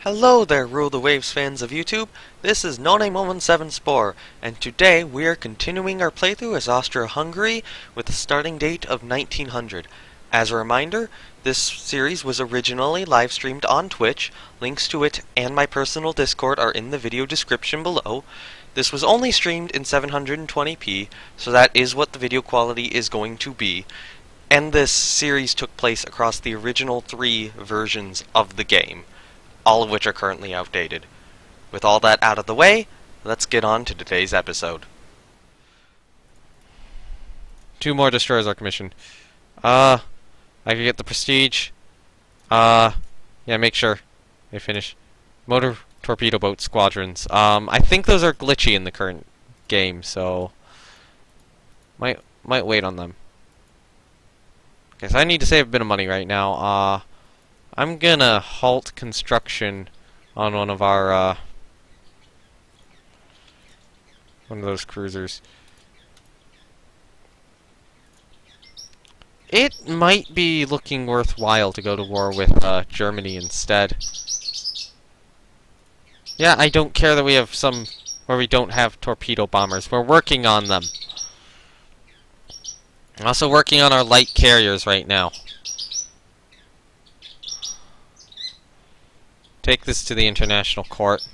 Hello there, Rule the Waves fans of YouTube. This is NoName117 Spore, and today we are continuing our playthrough as Austria-Hungary with a starting date of 1900. As a reminder, this series was originally live streamed on Twitch. Links to it and my personal Discord are in the video description below. This was only streamed in 720p, so that is what the video quality is going to be. And this series took place across the original 3 versions of the game, all of which are currently outdated. With all that out of the way, let's get on to today's episode. 2 more destroyers are commissioned. I could get the prestige. Yeah, make sure they finish. Motor torpedo boat squadrons. I think those are glitchy in the current game, so might wait on them. Okay, so I need to save a bit of money right now. I'm gonna halt construction on one of our one of those cruisers. It might be looking worthwhile to go to war with Germany instead. Yeah, I don't care that we have some where we don't have torpedo bombers. We're working on them. I'm also working on our light carriers right now. Take this to the international court.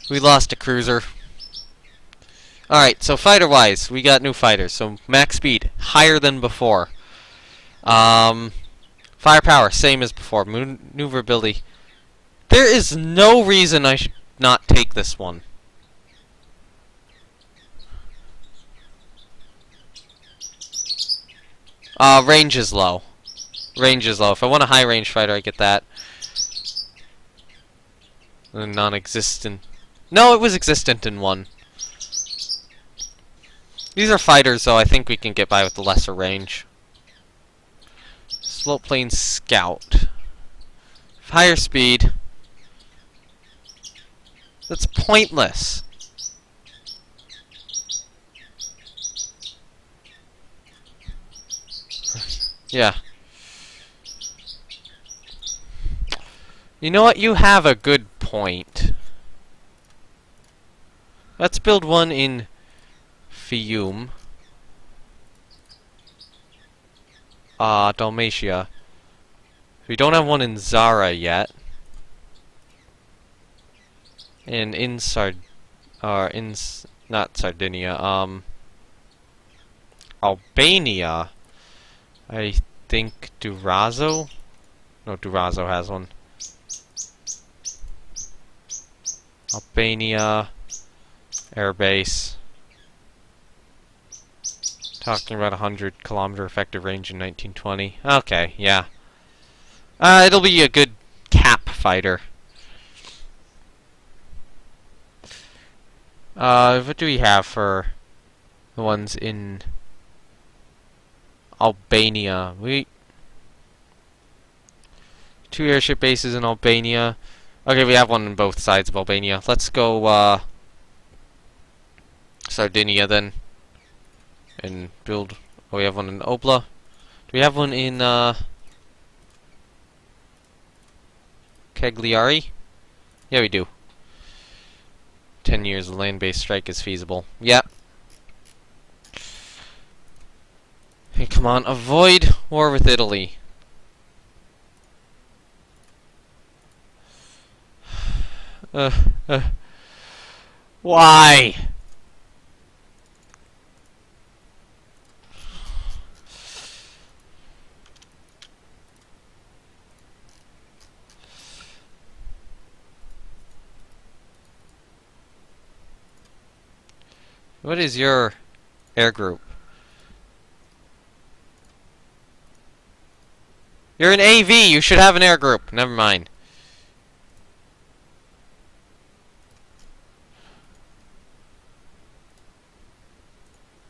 We lost a cruiser. Alright, so fighter-wise, we got new fighters. So max speed, higher than before. Firepower, same as before. Maneuverability. There is no reason I should not take this one. Range is low. Range is low. If I want a high-range fighter, I get that. Non-existent. No, it was existent in 1. These are fighters, so I think we can get by with the lesser range. Slope plane scout. Higher speed. That's pointless. Yeah. You know what? You have a good point. Let's build one in Fiume. Dalmatia. We don't have one in Zara yet. And in not Sardinia, Albania. I think Durazzo? No, Durazzo has one. Albania Airbase. Talking about 100-kilometer effective range in 1920. Okay, yeah. It'll be a good cap fighter. What do we have for the ones in Albania? 2 airship bases in Albania. Okay, we have one on both sides of Albania. Let's go Sardinia then. And build. Oh, we have one in Obla. Do we have one in Cagliari? Yeah, we do. 10 years of land-based strike is feasible. Yep. Hey, come on, avoid war with Italy. Why? What is your air group? You're an AV, you should have an air group. Never mind.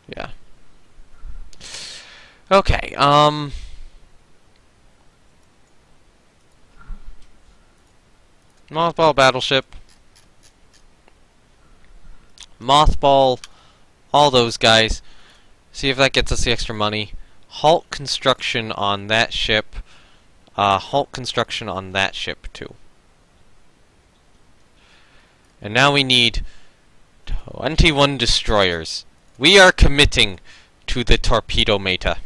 Yeah. Okay, mothball battleship. Mothball all those guys. See if that gets us the extra money. halt construction on that ship. Halt construction on that ship too. And now we need 21 destroyers. We are committing to the torpedo meta.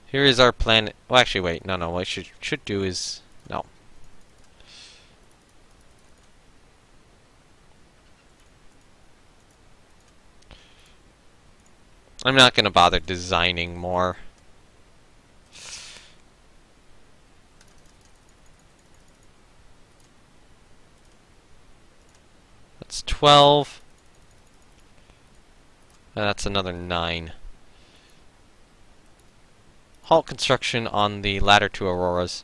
Here is our planet. Well, actually, wait. No. What I should do is no. I'm not gonna bother designing more. That's 12. That's another 9. Halt construction on the latter two Auroras.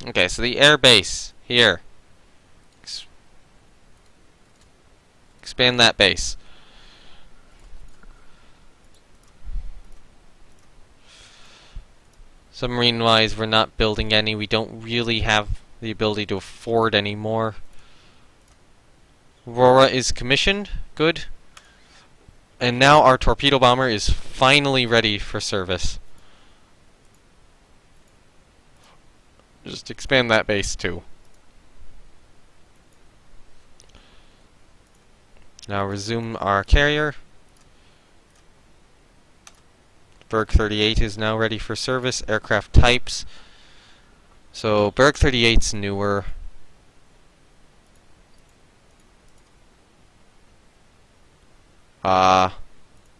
Okay, so the air base here. Expand that base. Submarine-wise, we're not building any. We don't really have the ability to afford any more. Aurora is commissioned. Good. And now our torpedo bomber is finally ready for service. Just expand that base too. Now resume our carrier. Berg 38 is now ready for service. Aircraft types. So Berg 38's newer.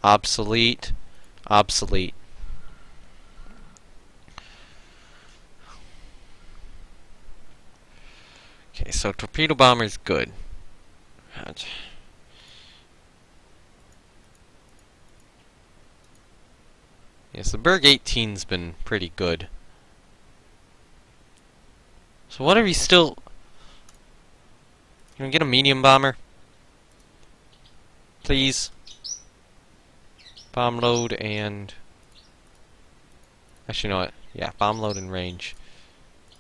Obsolete. Obsolete. Okay, so torpedo bomber's good. Yes, the Berg 18's been pretty good. So what are we still... Can we get a medium bomber? Please. Bomb load and... Actually, you know what? Yeah, bomb load and range.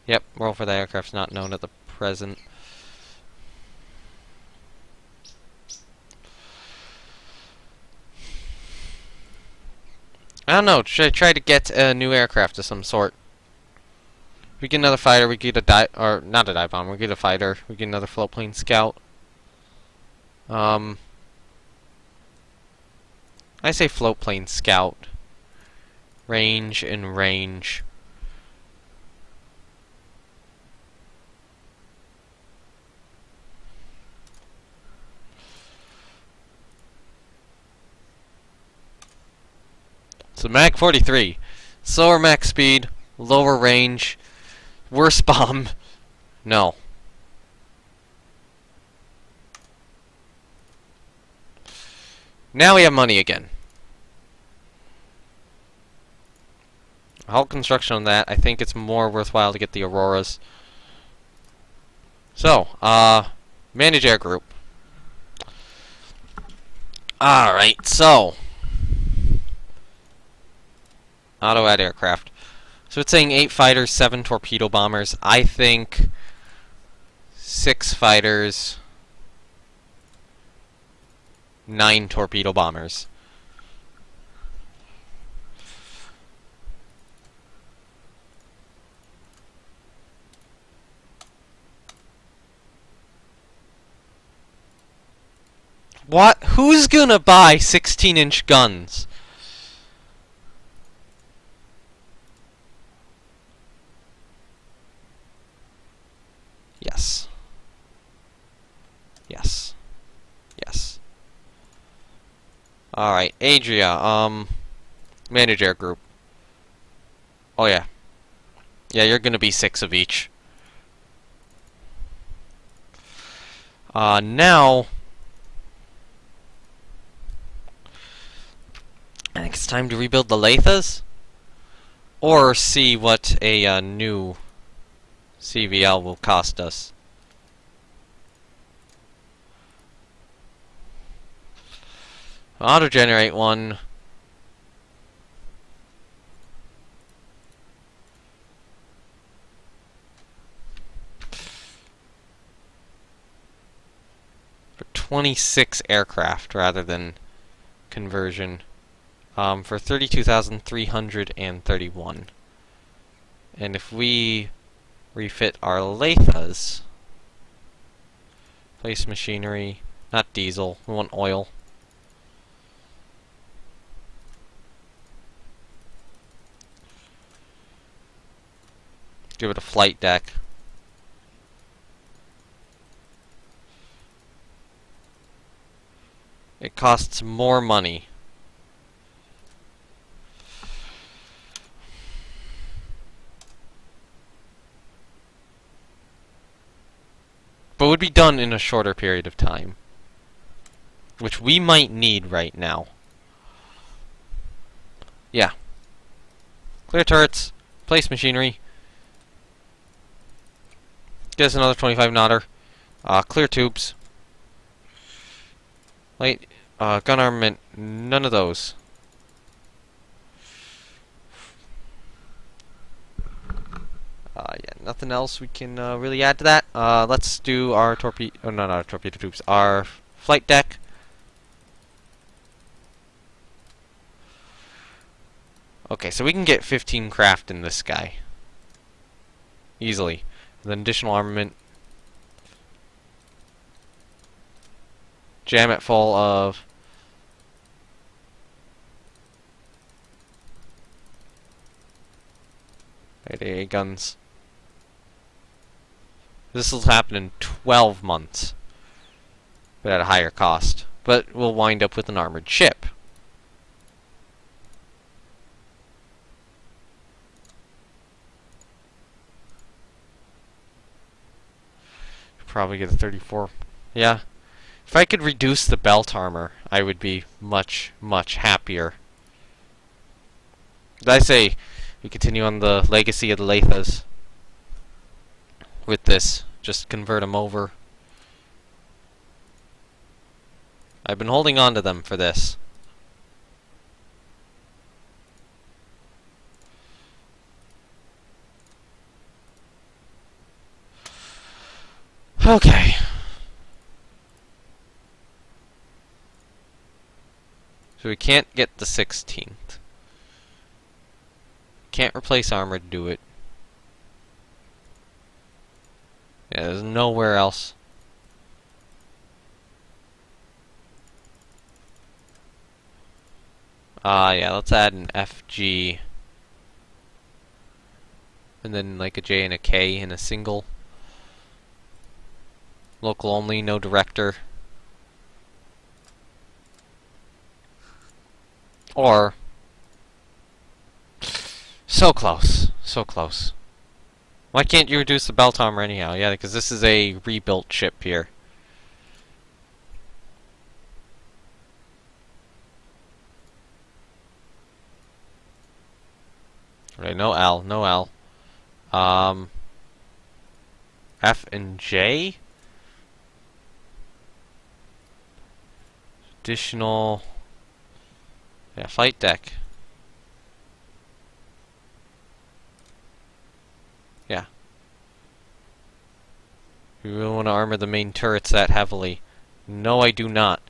Yep, roll for the aircraft's not known at the present. I don't know, should I try to get a new aircraft of some sort? We get another fighter, we get a dive, or not a dive bomber, we get a fighter, we get another float plane scout. I say float plane scout. Range and range. So Mach 43. Slower Mach speed, lower range, worse bomb. No. Now we have money again. Hull construction on that. I think it's more worthwhile to get the Auroras. So, manage air group. Alright, so auto-add aircraft. So it's saying 8 fighters, 7 torpedo bombers. I think 6 fighters, 9 torpedo bombers. What? Who's gonna buy 16-inch guns? Yes. Yes. Yes. Alright, Adria, manage air group. Oh yeah. Yeah, you're gonna be 6 of each. Now I think it's time to rebuild the Lathas, or see what a new CVL will cost us. Auto-generate one. 26 aircraft rather than conversion for 32,331. And if we refit our Lathas, place machinery, not diesel, we want oil. Give it a flight deck. It costs more money. But would be done in a shorter period of time. Which we might need right now. Yeah. Clear turrets. Place machinery. Get us another 25 knotter. Clear tubes. Light. Gun armament. None of those. Yeah, nothing else we can really add to that. Let's do our torpedo. Oh, no, not our torpedo tubes. Our flight deck. Okay, so we can get 15 craft in this guy. Easily. Then additional armament. Jam it full of AA guns. This will happen in 12 months, but at a higher cost. But we'll wind up with an armored ship. Probably get a 34. Yeah. If I could reduce the belt armor, I would be much, much happier. Did I say we continue on the legacy of the Lathas with this? Just convert them over. I've been holding on to them for this. Okay. So we can't get the 16th. Can't replace armor to do it. Yeah, there's nowhere else. Yeah, let's add an FG. And then like a J and a K in a single. Local only, no director. Or so close, so close. Why can't you reduce the belt armor anyhow? Yeah, because this is a rebuilt ship here. Right, no L, no L. F and J. Additional. Yeah, flight deck. Yeah. You really want to armor the main turrets that heavily? No, I do not.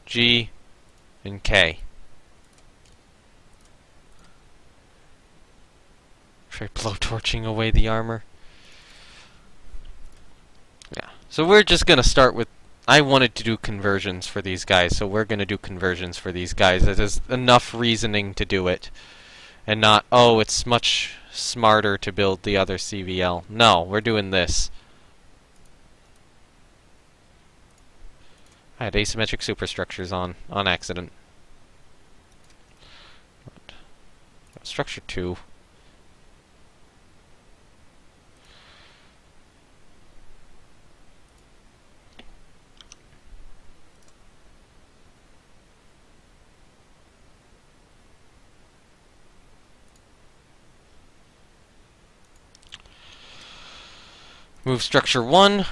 G and K. Try blowtorching away the armor. Yeah. So we're just gonna start with. I wanted to do conversions for these guys, so we're going to do conversions for these guys. There's enough reasoning to do it. And not, oh, it's much smarter to build the other CVL. No, we're doing this. I had asymmetric superstructures on accident. Structure 2. Move structure 1.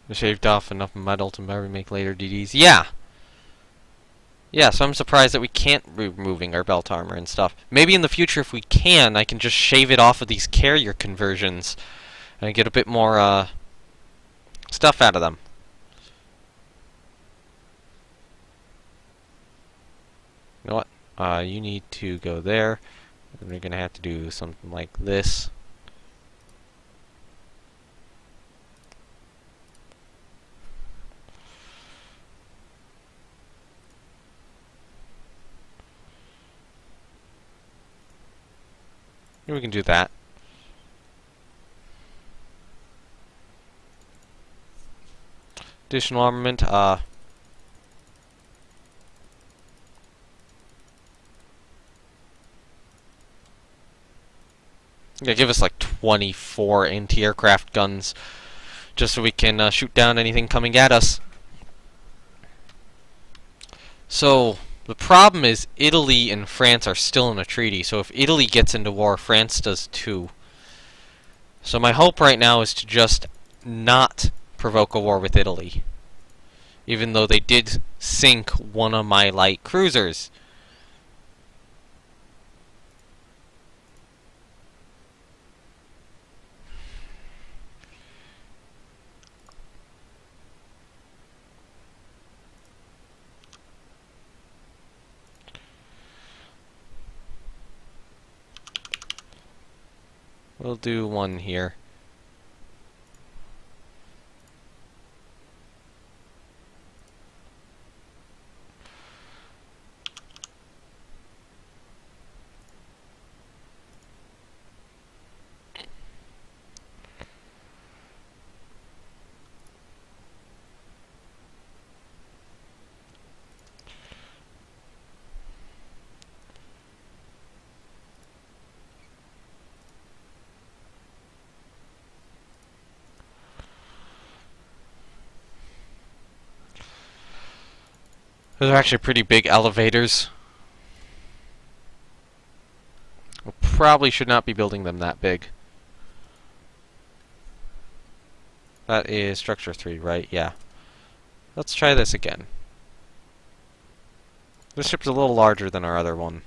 I shaved off enough metal to maybe make later DDs. Yeah! Yeah, so I'm surprised that we can't be removing our belt armor and stuff. Maybe in the future, if we can, I can just shave it off of these carrier conversions and get a bit more stuff out of them. You know what? You need to go there. And we're gonna have to do something like this. We can do that. Additional armament, yeah, give us like 24 anti-aircraft guns, just so we can shoot down anything coming at us. So, the problem is Italy and France are still in a treaty, so if Italy gets into war, France does too. So my hope right now is to just not provoke a war with Italy, even though they did sink one of my light cruisers. We'll do one here. Those are actually pretty big elevators. We probably should not be building them that big. That is structure 3, right? Yeah. Let's try this again. This ship's a little larger than our other one.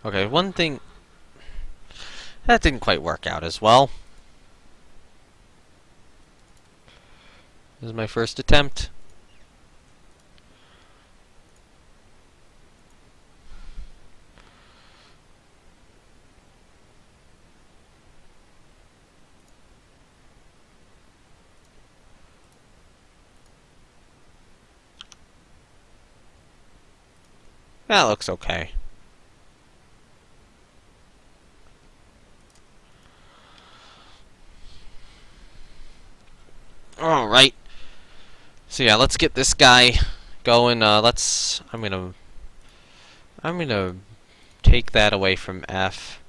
Okay, one thing that didn't quite work out as well. This is my first attempt. That looks okay. Alright. So yeah, let's get this guy going. I'm gonna take that away from F.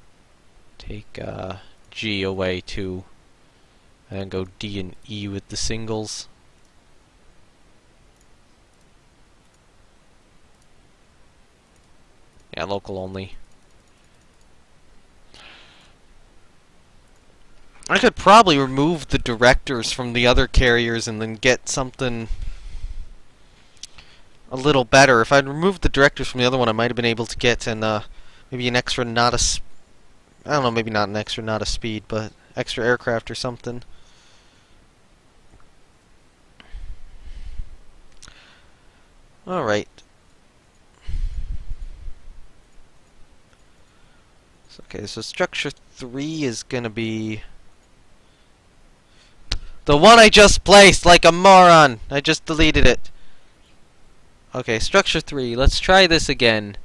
Take G away too. And go D and E with the singles. Yeah, local only. I could probably remove the directors from the other carriers and then get something a little better. If I'd removed the directors from the other one, I might have been able to get maybe an extra knot of I don't know, maybe not an extra knot of speed, but extra aircraft or something. Alright. Okay, so structure 3 is gonna be the one I just placed, like a moron. I just deleted it. Okay, structure 3. Let's try this again.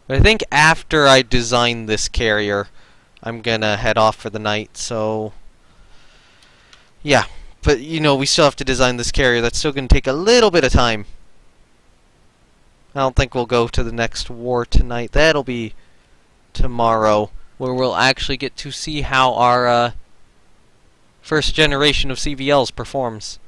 But I think after I design this carrier, I'm gonna head off for the night, so yeah. But, you know, we still have to design this carrier. That's still going to take a little bit of time. I don't think we'll go to the next war tonight. That'll be tomorrow, where we'll actually get to see how our first generation of CVLs performs.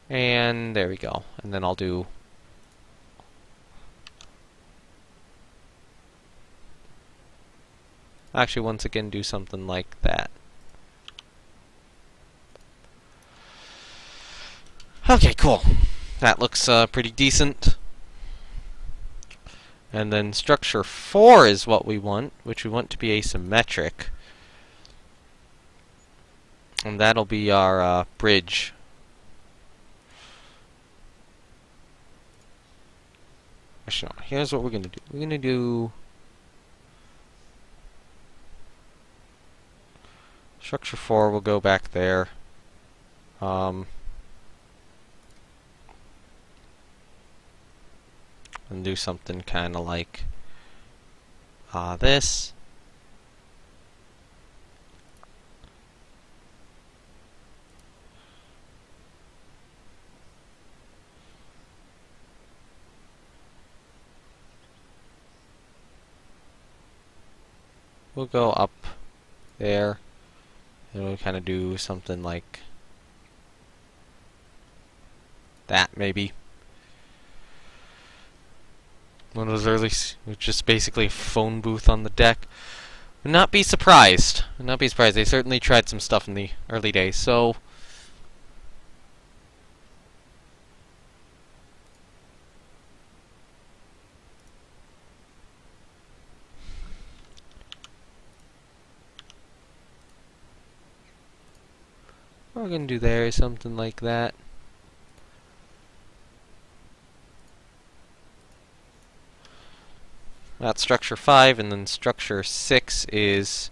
And there we go. And then I'll do... Actually, once again, do something like that. Okay, cool. That looks pretty decent. And then structure 4 is what we want, which we want to be asymmetric. And that'll be our bridge. Actually, no, here's what we're going to do. We're going to do... Structure 4 will go back there. And do something kind of like this. We'll go up there. And we'll kind of do something like that, maybe. One of those early, which is basically a phone booth on the deck. Would not be surprised. Would not be surprised. They certainly tried some stuff in the early days. So what we're gonna do there is something like that. That's structure 5, and then structure 6 is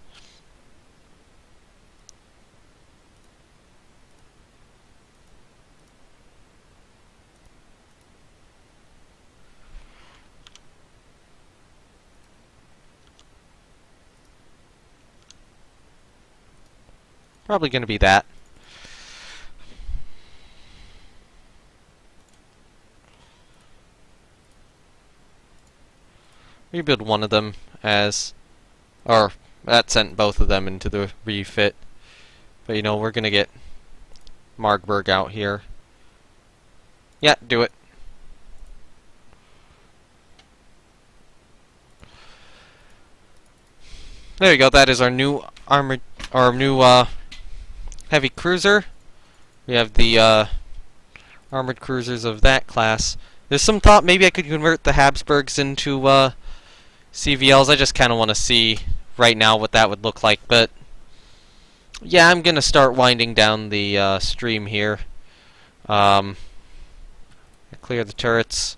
probably going to be that. Rebuild one of them as, or that sent both of them into the refit. But you know, we're gonna get Margberg out here. Yeah, do it. There we go. That is our new armored, our new heavy cruiser. We have the armored cruisers of that class. There's some thought maybe I could convert the Habsburgs into CVLs. I just kind of want to see right now what that would look like. But yeah, I'm going to start winding down the stream here. Clear the turrets,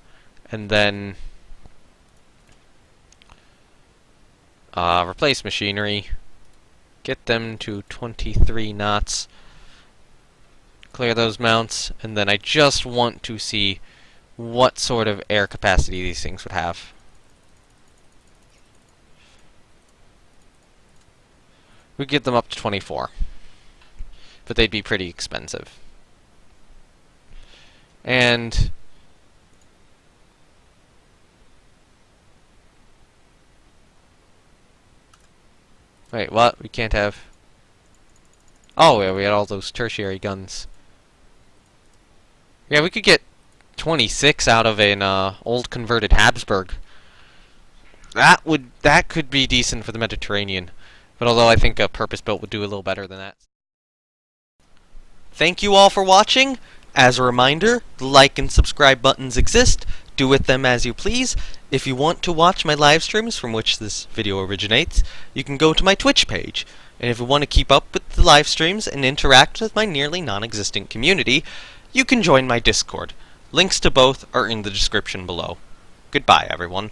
and then replace machinery. Get them to 23 knots. Clear those mounts, and then I just want to see what sort of air capacity these things would have. We'd get them up to 24. But they'd be pretty expensive. And wait, what? We can't have... Oh, yeah, we had all those tertiary guns. Yeah, we could get 26 out of an old converted Habsburg. That could be decent for the Mediterranean. But although I think a purpose-built would do a little better than that. Thank you all for watching. As a reminder, the like and subscribe buttons exist. Do with them as you please. If you want to watch my live streams from which this video originates, you can go to my Twitch page. And if you want to keep up with the live streams and interact with my nearly non-existent community, you can join my Discord. Links to both are in the description below. Goodbye, everyone.